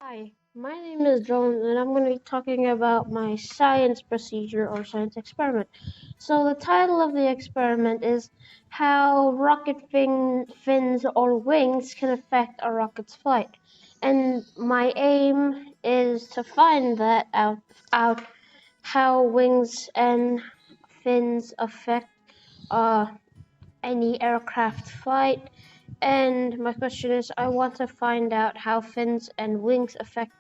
Hi, my name is Dillon, and I'm going to be talking about my science procedure or science experiment. So, the title of the experiment is How Rocket Fins or Wings Can Affect a Rocket's Flight. And my aim is to find that out how wings and fins affect uh, any aircraft flight. And my question is, I want to find out how fins and wings affect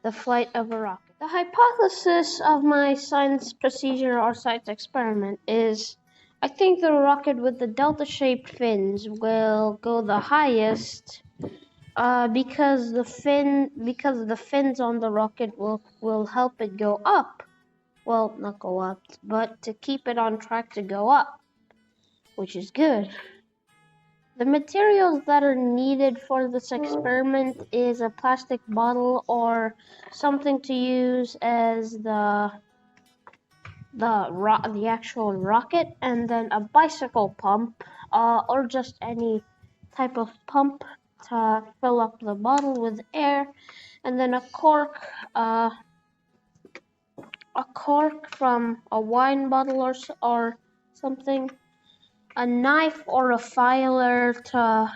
the flight of a rocket. The hypothesis of my science procedure or science experiment is I think the rocket with the delta-shaped fins will go the highest because the fins on the rocket will help it go up. Well, not go up, but to keep it on track to go up, which is good. The materials that are needed for this experiment is a plastic bottle or something to use as the actual rocket, and then a bicycle pump, or just any type of pump to fill up the bottle with air, and then a cork from a wine bottle or something, a knife or a filer to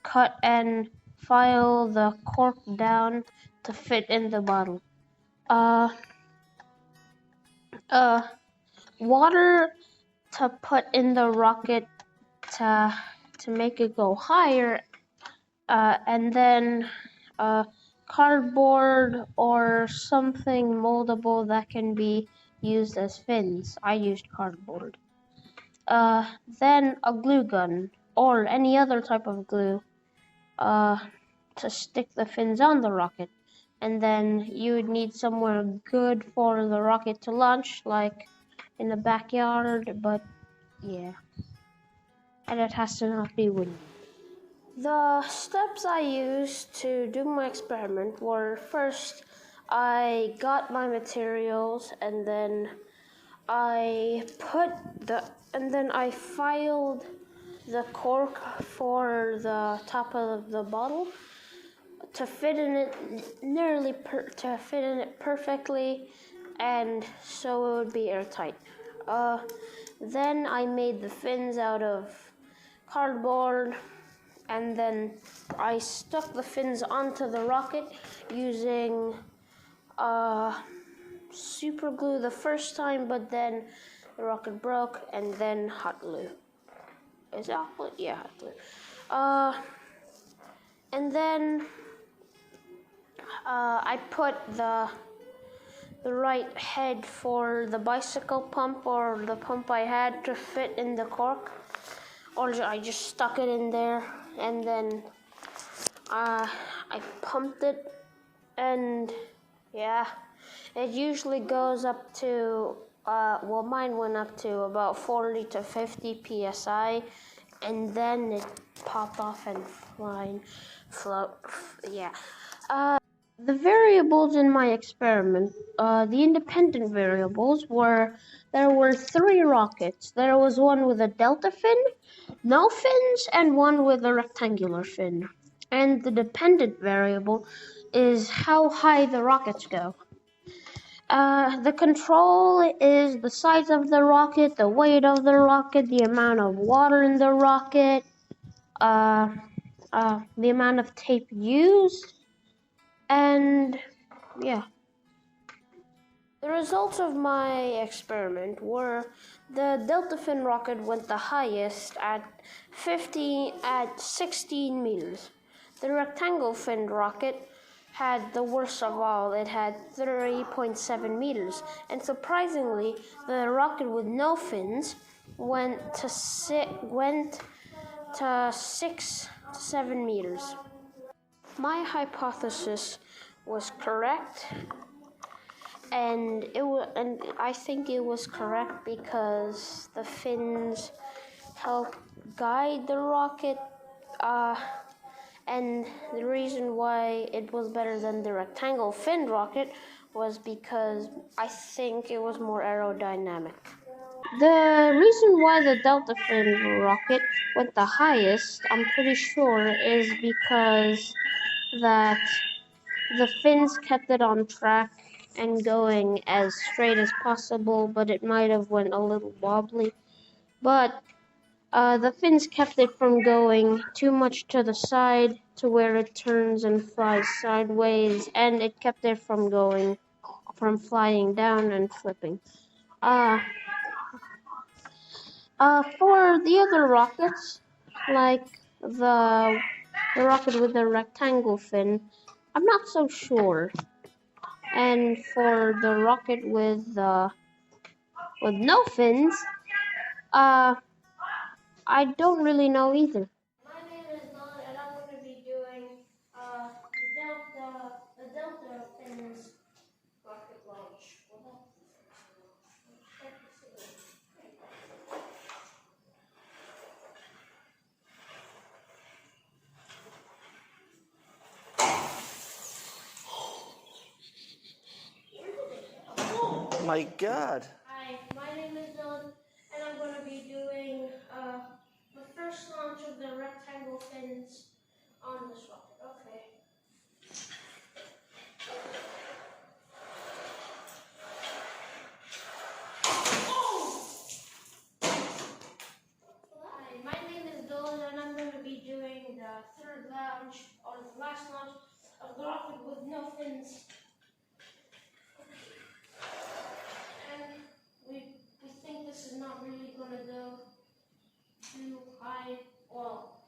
cut and file the cork down to fit in the bottle. Uh, uh, Water to put in the rocket to make it go higher, and then cardboard or something moldable that can be used as fins. I used cardboard. Then a glue gun or any other type of glue to stick the fins on the rocket. And then you would need somewhere good for the rocket to launch, like in the backyard, but yeah. And it has to not be windy. The steps I used to do my experiment were first, I got my materials and then I filed the cork for the top of the bottle to fit in it perfectly, and so it would be airtight. Then I made the fins out of cardboard, and then I stuck the fins onto the rocket using super glue the first time, but then the rocket broke, and then hot glue. Is it hot glue? Yeah, hot glue. And then I put the right head for the bicycle pump or the pump I had to fit in the cork, or I just stuck it in there, and then I pumped it, and yeah, it usually goes up to mine went up to about 40 to 50 psi, and then it popped off and float. Yeah. The variables in my experiment, the independent variables there were three rockets. There was one with a delta fin, no fins, and one with a rectangular fin. And the dependent variable is how high the rockets go. The control is the size of the rocket, the weight of the rocket, the amount of water in the rocket, the amount of tape used, and yeah. The results of my experiment were the delta fin rocket went the highest at 16 meters. The rectangle fin rocket had the worst of all. It had 3.7 meters, and surprisingly, the rocket with no fins went to 6 to 7 meters. My hypothesis was correct, and I think it was correct because the fins help guide the rocket, and the reason why it was better than the rectangle fin rocket was because I think it was more aerodynamic. The reason why the delta fin rocket went the highest, I'm pretty sure, is because that the fins kept it on track and going as straight as possible, but it might have went a little wobbly. But the fins kept it from going too much to the side to where it turns and flies sideways, and it kept it from flying down and flipping. Uh, for the other rockets, like the rocket with the rectangle fin, I'm not so sure. And for the rocket with no fins, I don't really know either. My name is Dillon, and I'm going to be doing the Delta fins rocket launch. My God. Hi, my name is Dillon, and I'm going to be doing the first launch of the rectangle fins on this rocket. Okay. Hi, my name is Dillon, and I'm going to be doing the third launch, or the last launch of the rocket with no fins. And we think this is not really going to go too high. Well,